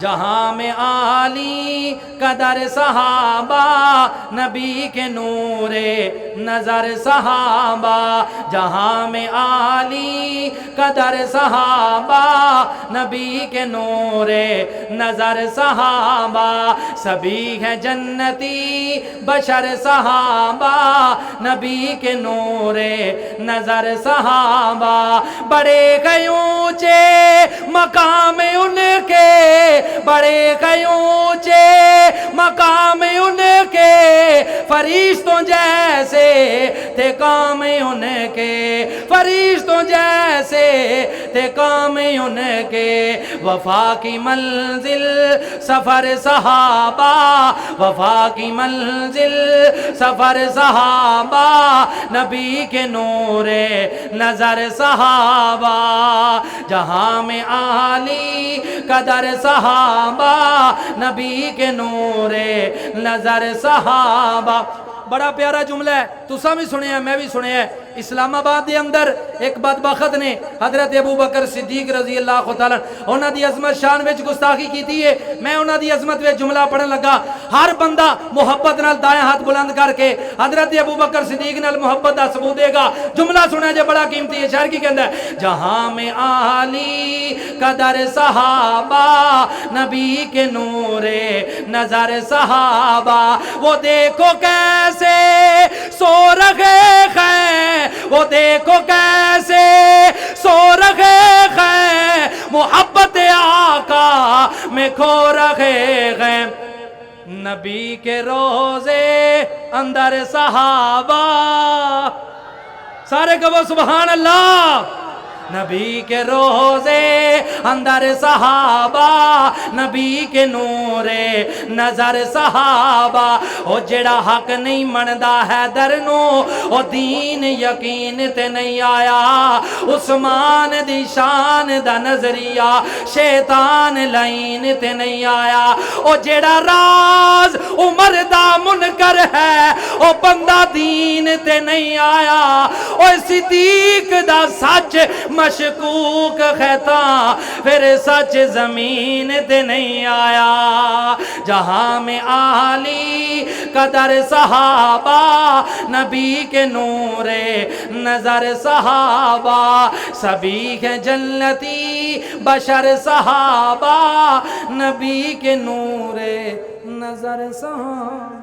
جہاں میں عالی قدر صحابہ نبی کے نور نظر صحابہ، جہاں میں عالی قدر صحابہ نبی کے نور نظر صحابہ، سبھی ہیں جنتی بشر صحابہ نبی کے نور نظر صحابہ، بڑے گئے اونچے مقام ان کے، بڑے گئے اونچے مقام ان کے، فرشتوں جیسے تھے کام ان کے، فرشتوں جیسے تھے کام ان کے، وفا کی منزل سفر صحابہ، وفا کی منزل سفر صحابہ نبی کے نور نظر صحابہ، جہاں میں عالی قدر صحابہ نبی کے نور نظر صحابہ۔ بڑا پیارا جملہ ہے، تساں بھی سنے ہیں میں بھی سنے ہیں۔ اسلام آباد دے اندر ایک بدبخت نے حضرت ابو بکر صدیق رضی اللہ تعالیٰ انہاں دی عظمت شان وچ گستاخی کیتی ہے۔ میں انہاں دی عظمت وچ جملہ پڑھن لگا، ہر بندہ محبت نال دائیں ہاتھ بلند کر کے حضرت ابو بکر صدیق نال محبت دا ثبوت دے گا۔ جملہ سنا جے بڑا قیمتی ہے، شاعر کی کہندا ہے، جہاں میں عالی قدر صحابہ نبی کے نور نظر صحابہ، وہ دیکھو کیسے سو رہے ہیں، وہ دیکھو کیسے سو رہے ہیں، محبت آقا میں کھو رہے ہیں، نبی کے روزے اندر صحابہ، سارے کہو سبحان اللہ، نبی کے روزے اندر صحابہ نبی کے نور نظر صحابہ، او جڑا حق نہیں مندا ہے درنو او دین یقین تے نہیں آیا، عثمان دی شان دا نظریہ شیطان لائن تے نہیں آیا، او جڑا راز عمر دا منکر ہے او بندہ دین تے نہیں آیا، او صدیق دا سچ مشکوک خطا پھر سچ زمین تے نہیں آیا، جہاں میں عالی قدر صحابہ نبی کے نور نظر صحابہ، سبھی ہیں جنتی بشر صحابہ نبی کے نور نظر صحابہ۔